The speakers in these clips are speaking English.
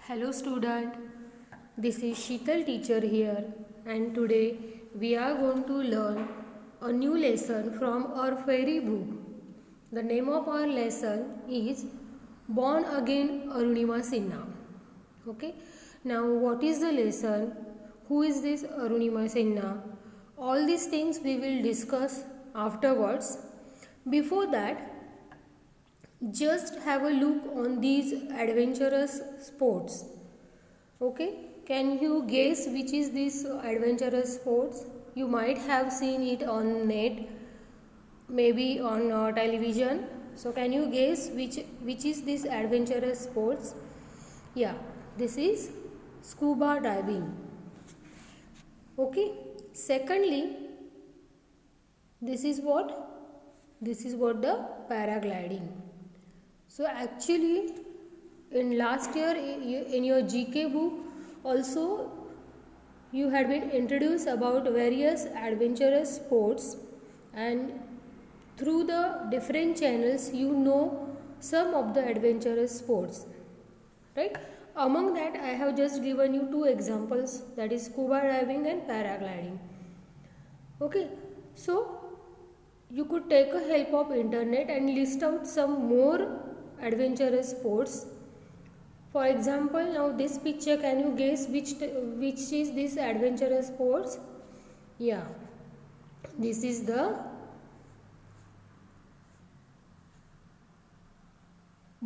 Hello student, this is Sheetal teacher here and today we are going to learn a new lesson from our fairy book. The name of our lesson is Born Again Arunima Sinha. Okay, now what is the lesson? Who is this Arunima Sinha? All these things we will discuss afterwards. Before that, just have a look on these adventurous sports. Okay, can you guess which is this adventurous sports? You might have seen it on net, maybe on television. So can you guess which is this adventurous sports? Yeah, this is scuba diving. Okay, secondly, this is what the paragliding. So actually in last year in your GK book also you had been introduced about various adventurous sports, and through the different channels you know some of the adventurous sports, right? Among that I have just given you two examples, that is scuba diving and paragliding. Okay, so you could take a help of internet and list out some more adventurous sports. For example, now this picture, can you guess which is this adventurous sports? Yeah, this is the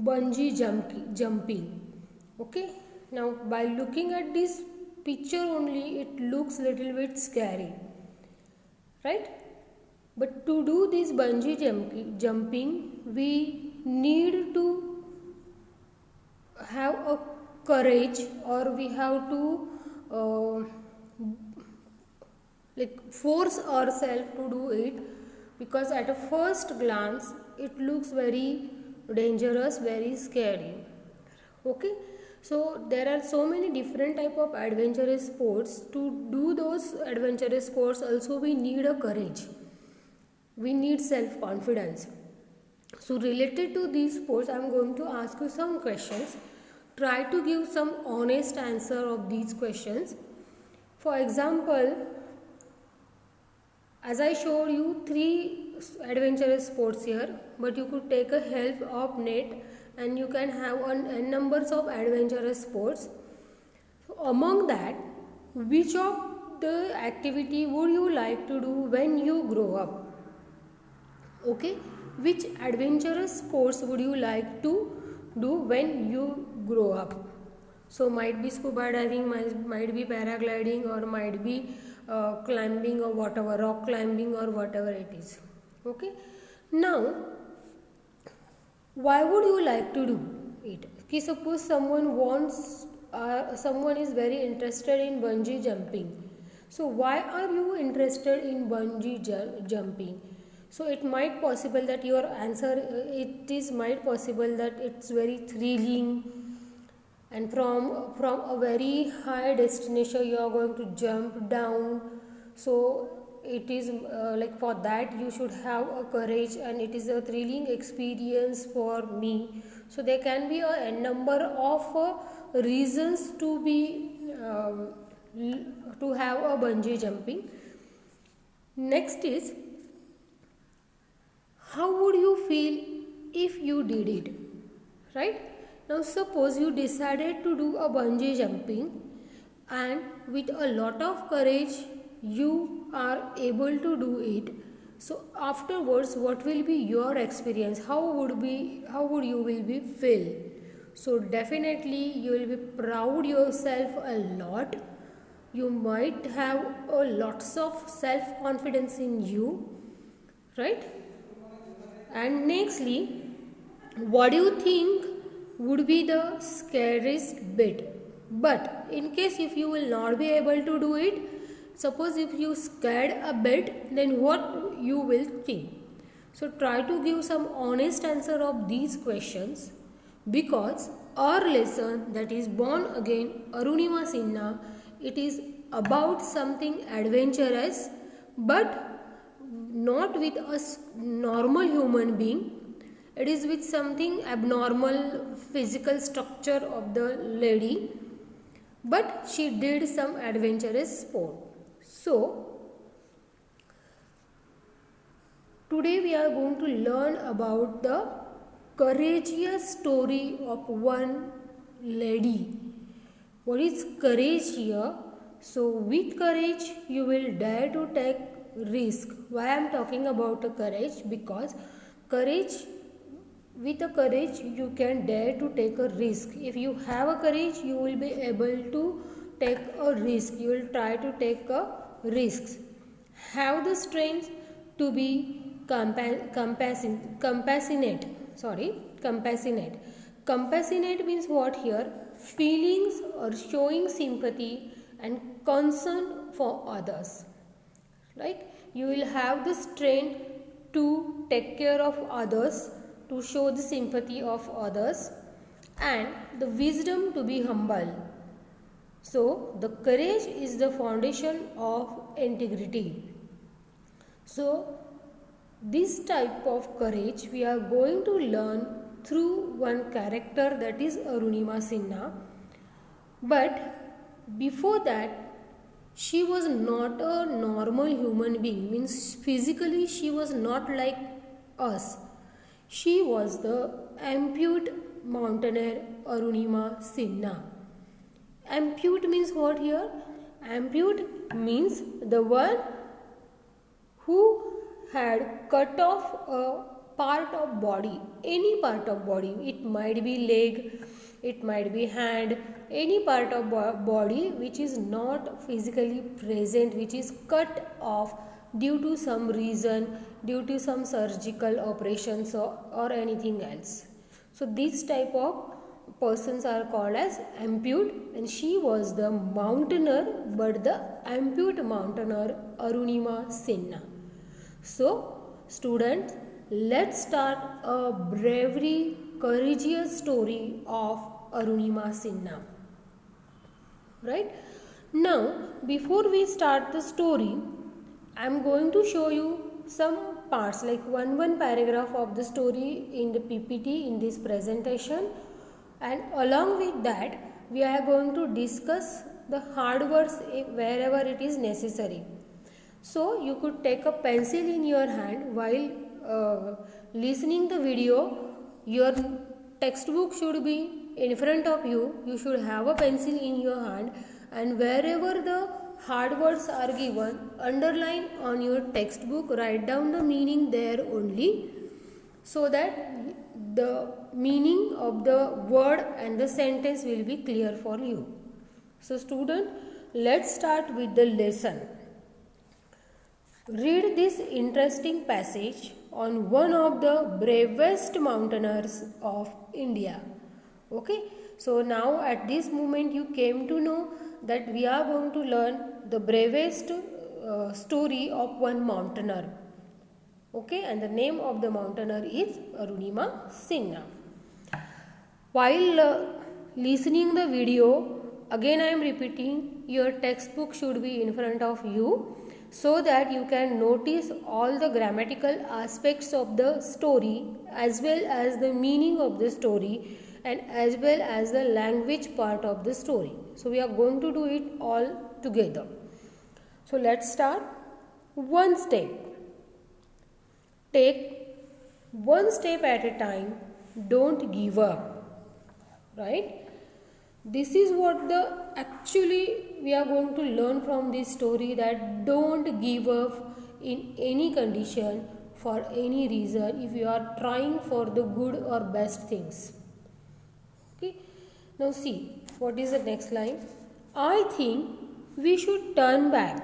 bungee jumping. Okay, now by looking at this picture only it looks little bit scary, right? But to do this bungee jumping we need to have a courage, or we have to force ourselves to do it, because at a first glance it looks very dangerous, very scary. Okay, so there are so many different type of adventurous sports. To do those adventurous sports also we need a courage, we need self-confidence. So related to these sports I am going to ask you some questions. Try to give some honest answer of these questions. For example, as I showed you three adventurous sports here, but you could take a help of net and you can have n numbers of adventurous sports. So among that, which of the activity would you like to do when you grow up? Okay, which adventurous sports would you like to do when you grow up? So might be scuba diving, might be paragliding, or might be climbing or whatever, rock climbing or whatever it is. Okay, now why would you like to do it? Okay, suppose someone someone is very interested in bungee jumping. So why are you interested in bungee jumping? So it might possible that your answer, it is might possible that it's very thrilling, and from a very high destination you are going to jump down. So it is like for that you should have a courage, and it is a thrilling experience for me. So there can be a number of reasons to be to have a bungee jumping. Next is, how would you feel if you did it? Right? Now suppose you decided to do a bungee jumping, and with a lot of courage you are able to do it. So afterwards what will be your experience? How would you will be feel? So definitely you will be proud yourself a lot. You might have a lots of self confidence in you, right? And nextly, what do you think would be the scariest bit? But in case if you will not be able to do it, suppose if you scared a bit, then what you will think? So try to give some honest answer of these questions, because our lesson, that is Born Again Arunima Sinha, it is about something adventurous, but not with a normal human being. It is with something abnormal physical structure of the lady, but she did some adventurous sport. So today we are going to learn about the courageous story of one lady. What is courage here? So with courage you will dare to take risk. Why I am talking about a courage? Because courage, with a courage you can dare to take a risk. If you have a courage, you will be able to take a risk. You will try to take a risks. Have the strength to be compassionate. Compassionate means what here? Feelings or showing sympathy and concern for others. Right? You will have the strength to take care of others, to show the sympathy of others, and the wisdom to be humble. So the courage is the foundation of integrity. So this type of courage we are going to learn through one character, that is Arunima Sinha. But before that, she was not a normal human being, means physically she was not like us. She was the ampute mountaineer Arunima Sinha. Ampute means what here? Ampute means the one who had cut off a part of body, any part of body. It might be leg, it might be hand, any part of body which is not physically present, which is cut off due to some reason, due to some surgical operations or anything else. So these type of persons are called as ampute, and she was the mountaineer, but the ampute mountaineer Arunima Sinha. So students, let's start a bravery, courageous story of Arunima Sinha. Right? Now, before we start the story, I am going to show you some parts, like one paragraph of the story in the PPT in this presentation, and along with that we are going to discuss the hard words wherever it is necessary. So you could take a pencil in your hand while listening the video. Your textbook should be in front of you. You should have a pencil in your hand, and wherever the hard words are given, underline on your textbook, write down the meaning there only, so that the meaning of the word and the sentence will be clear for you. So student, let's start with the lesson. Read this interesting passage on one of the bravest mountaineers of India. Okay, so now at this moment you came to know that we are going to learn the bravest story of one mountaineer. Okay, and the name of the mountaineer is Arunima Sinha. While listening the video, again I am repeating, your textbook should be in front of you, so that you can notice all the grammatical aspects of the story, as well as the meaning of the story, and as well as the language part of the story. So we are going to do it all together. So let's start. One step. Take one step at a time. Don't give up. Right? This is what actually we are going to learn from this story, that don't give up in any condition, for any reason, if you are trying for the good or best things. Okay. Now see, what is the next line? I think we should turn back.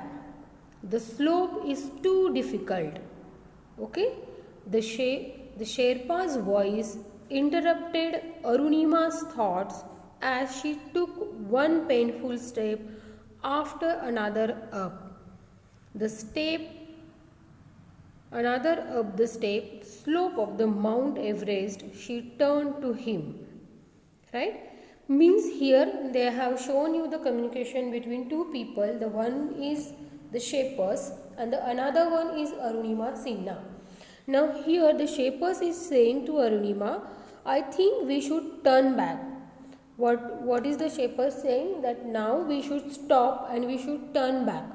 The slope is too difficult. Okay. The Sherpa's voice interrupted Arunima's thoughts as she took one painful step after another up. Another up the steep slope of the Mount Everest, she turned to him. Right? Means here they have shown you the communication between two people. The one is the Sherpas and the another one is Arunima Sinha. Now here the Shepard is saying to Arunima, I think we should turn back. What is the Shepard saying? That now we should stop and we should turn back.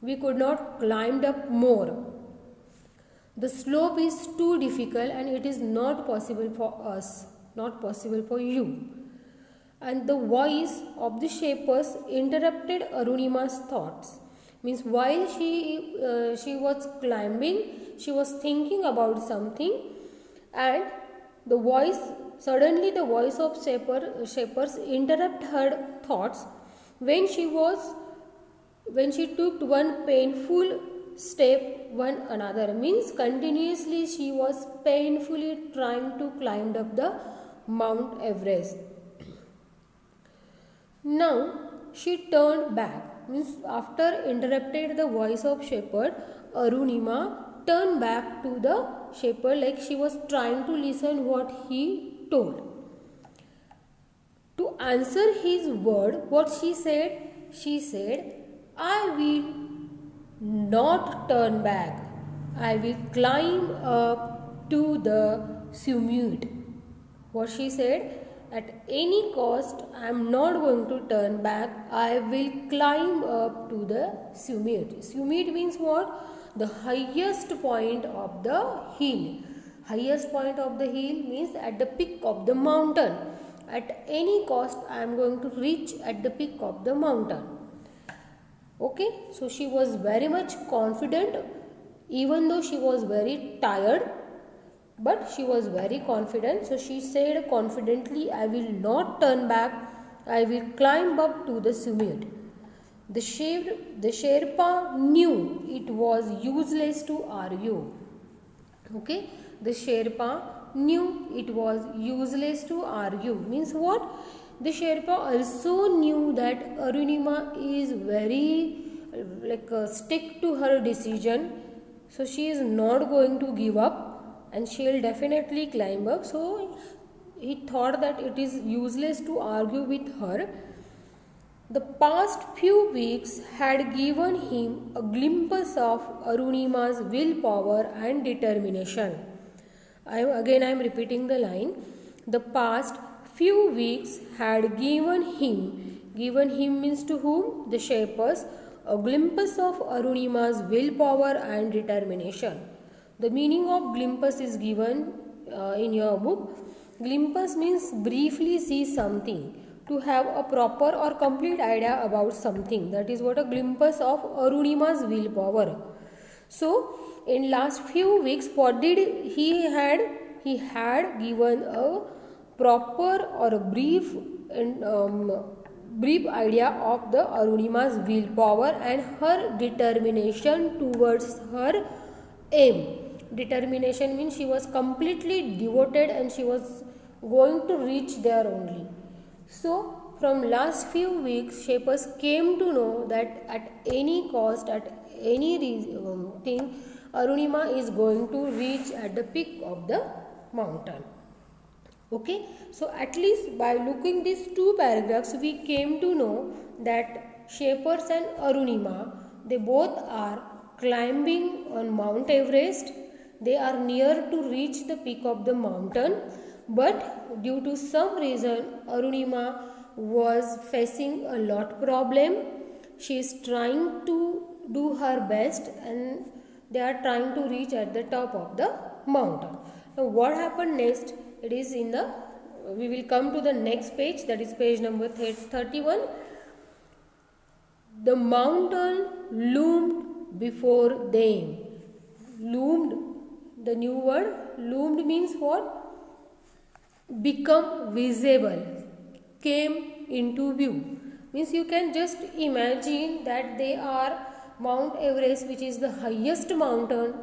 We could not climb up more. The slope is too difficult and it is not possible for us, not possible for you. And the voice of the Shepard interrupted Arunima's thoughts. Means while she was climbing, she was thinking about something, and the voice of Shepard interrupted her thoughts when she took one painful step one another. Means continuously she was painfully trying to climb up the Mount Everest. Now she turned back. Means after interrupted the voice of Shepard, Arunima turned back to the Shepard like she was trying to listen what he told. To answer his word, what she said, I will not turn back. I will climb up to the summit. What she said, at any cost, I am not going to turn back. I will climb up to the summit. Summit means what? The highest point of the hill. Highest point of the hill means at the peak of the mountain. At any cost, I am going to reach at the peak of the mountain. Okay, so she was very much confident, even though she was very tired. But she was very confident, so she said confidently, I will not turn back, I will climb up to the summit. The Sherpa knew it was useless to argue. Okay, the Sherpa knew it was useless to argue. Means what? The Sherpa also knew that Arunima is very stick to her decision, so she is not going to give up and she will definitely climb up. So he thought that it is useless to argue with her. The past few weeks had given him a glimpse of Arunima's willpower and determination. I am repeating the line. The past few weeks had given him means to whom? The Shepard, a glimpse of Arunima's willpower and determination. The meaning of glimpse is given in your book. Glimpse means briefly see something, to have a proper or complete idea about something. That is what a glimpse of Arunima's willpower. So, in last few weeks, what did he had? He had given a proper or a brief idea of the Arunima's willpower and her determination towards her aim. Determination means she was completely devoted and she was going to reach there only. So from last few weeks, Shepard came to know that at any cost, at any thing, Arunima is going to reach at the peak of the mountain. Okay, so at least by looking these two paragraphs, we came to know that Shepard and Arunima, they both are climbing on Mount Everest. They are near to reach the peak of the mountain, but due to some reason Arunima was facing a lot problem. She is trying to do her best and they are trying to reach at the top of the mountain. Now what happened next? It is we will come to the next page, that is page number 31. The mountain loomed before them. Loomed. The new word loomed means what? Become visible, came into view. Means you can just imagine that they are Mount Everest, which is the highest mountain,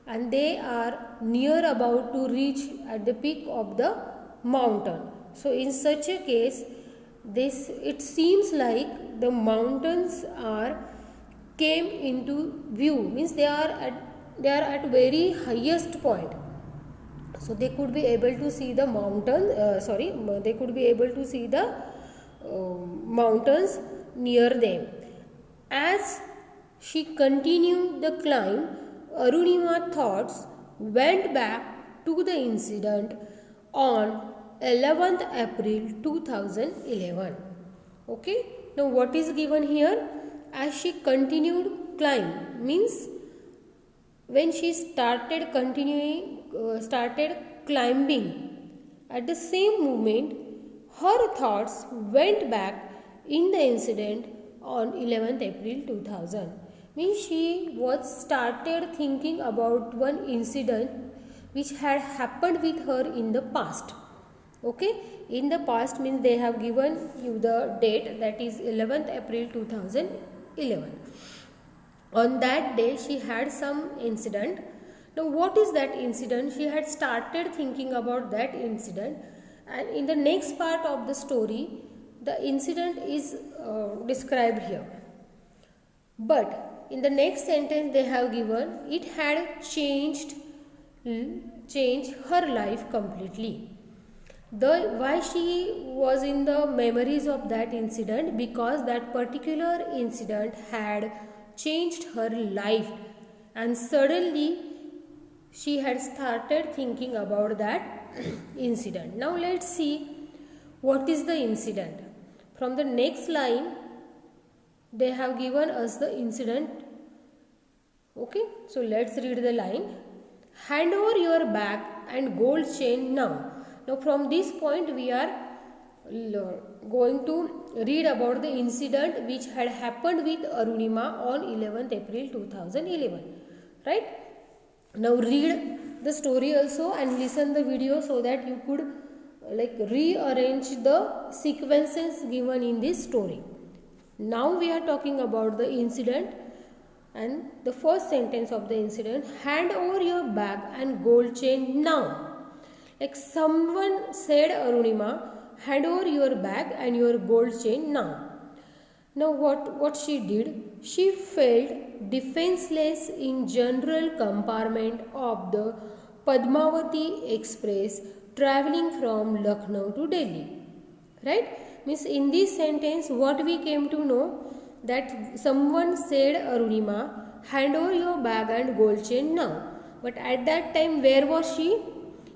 and they are near about to reach at the peak of the mountain. So in such a case, it seems like the mountains came into view. Means they are at very highest point, so they could be able to see the they could be able to see the mountains near them. As she continued the climb, Arunima thought went back to the incident on 11th April 2011. Okay, now what is given here? As she continued climb means when she started climbing, at the same moment her thoughts went back in the incident on 11th April 2000. Means she was started thinking about one incident which had happened with her in the past. Okay, in the past means they have given you the date, that is 11th April 2011. On that day she had some incident. Now what is that incident? She had started thinking about that incident, and in the next part of the story the incident is described here. But in the next sentence they have given it had changed her life completely. Why she was in the memories of that incident? Because that particular incident had changed her life, and suddenly she had started thinking about that incident. Now let's see what is the incident. From the next line they have given us the incident. Okay, so let's read the line. Hand over your bag and gold chain now. Now from this point we are going to read about the incident which had happened with Arunima on 11th April 2011. Right? Now read the story also and listen the video so that you could rearrange the sequences given in this story. Now we are talking about the incident, and the first sentence of the incident, hand over your bag and gold chain now. Like someone said, Arunima, hand over your bag and your gold chain now. Now what she did? She felt defenseless in general compartment of the Padmavati Express traveling from Lucknow to Delhi. Right? Means in this sentence what we came to know, that someone said, Arunima, hand over your bag and gold chain now. But at that time where was she?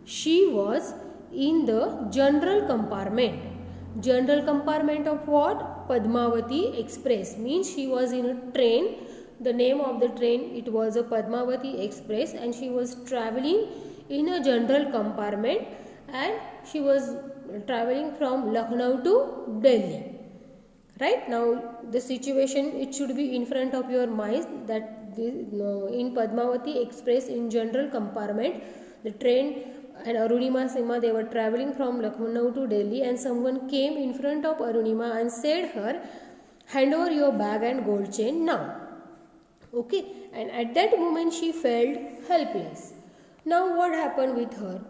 She was in the general compartment. General compartment of what? Padmavati Express. Means she was in a train. The name of the train, it was a Padmavati Express, and she was traveling in a general compartment, and she was traveling from Lucknow to Delhi. Right? Now the situation, it should be in front of your mind, that in Padmavati Express in general compartment, the train and Arunima Sima, they were traveling from Lucknow to Delhi, and someone came in front of Arunima and said her, hand over your bag and gold chain now. Okay, and at that moment she felt helpless. Now what happened with her?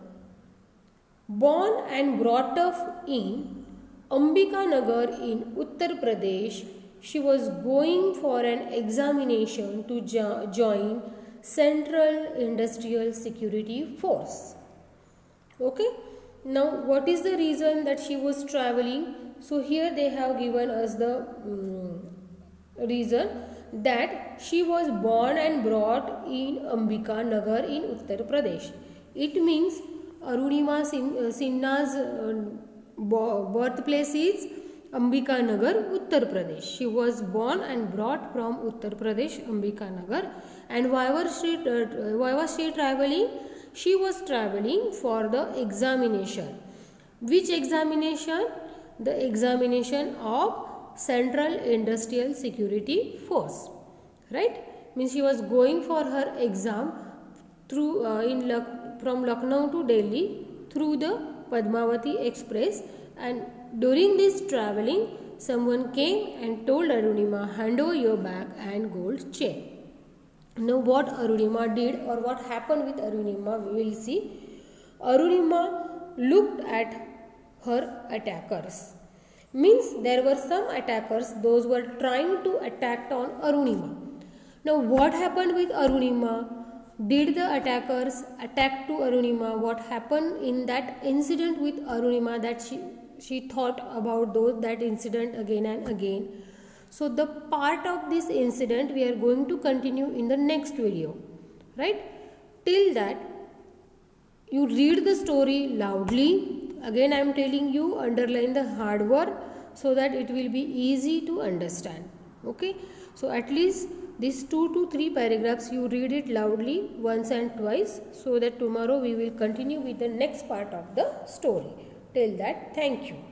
Born and brought up in Ambika Nagar in Uttar Pradesh, she was going for an examination to join Central Industrial Security Force. Okay, now what is the reason that she was traveling? So here they have given us the reason, that she was born and brought in Ambika Nagar in Uttar Pradesh. It means Arunima Sinha's birthplace is Ambika Nagar, Uttar Pradesh. She was born and brought from Uttar Pradesh, Ambika Nagar. And why was she traveling? She was traveling for the examination. Which examination? The examination of Central Industrial Security Force. Right? Means she was going for her exam through from Lucknow to Delhi through the Padmavati Express, and during this traveling someone came and told Arunima, hand over your bag and gold chain. Now what Arunima did, or what happened with Arunima, we will see. Arunima looked at her attackers. Means there were some attackers, those were trying to attack on Arunima. Now what happened with Arunima? Did the attackers attack to Arunima? What happened in that incident with Arunima, that she thought about that incident again and again. So the part of this incident we are going to continue in the next video. Right? Till that, you read the story loudly. Again I am telling you, underline the hard word so that it will be easy to understand. Okay, so at least these 2 to 3 paragraphs you read it loudly once and twice, so that tomorrow we will continue with the next part of the story. Till that, thank you.